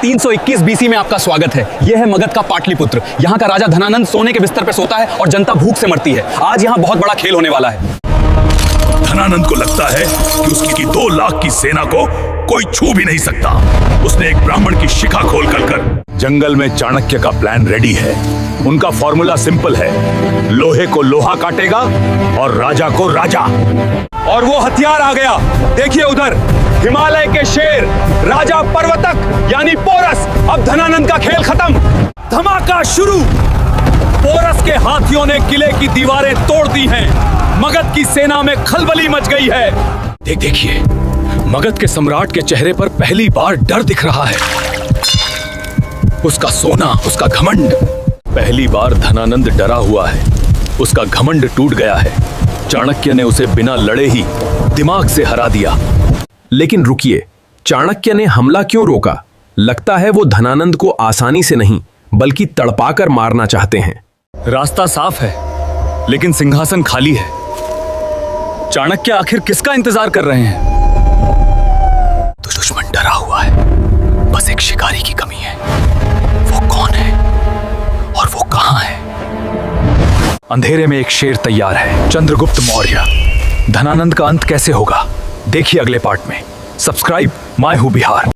321 BC में आपका स्वागत है। यह है मगध का पाटलिपुत्र। यहाँ का राजा धनानंद सोने के बिस्तर पर सोता है और जनता भूख से मरती है। आज यहाँ बहुत बड़ा खेल होने वाला है। धनानंद को लगता है कि उसकी 2 लाख की सेना को कोई छू भी नहीं सकता। उसने एक ब्राह्मण की शिखा खोल कर जंगल में चाणक्य का प्लान रेडी है। उनका फॉर्मूला सिंपल है, लोहे को लोहा काटेगा और राजा को राजा। और वो हथियार आ गया। देखिए उधर, हिमालय के शेर राजा पर्वतक यानी पोरस। अब धनानंद का खेल खत्म। धमाका शुरू। पोरस के हाथियों ने किले की दीवारें तोड़ दी हैं। मगध की सेना में खलबली मच गई है। देखिए, मगध के सम्राट के चेहरे पर पहली बार डर दिख रहा है। उसका सोना, उसका घमंड। पहली बार धनानंद डरा हुआ है। उसका घमंड टूट गया है। चाणक्य ने उसे बिना लड़े ही दिमाग से हरा दिया। लेकिन रुकिए, चाणक्य ने हमला क्यों रोका? लगता है वो धनानंद को आसानी से नहीं बल्कि तड़पाकर मारना चाहते हैं। रास्ता साफ है, लेकिन सिंहासन खाली है। चाणक्य आखिर किसका इंतजार कर रहे हैं? तो दुश्मन डरा हुआ है, बस एक शिकारी की कमी है। वो कौन है और वो कहां है? अंधेरे में एक शेर तैयार है, चंद्रगुप्त मौर्य। धनानंद का अंत कैसे होगा, देखिए अगले पार्ट में। सब्सक्राइब, मैं हूं बिहार।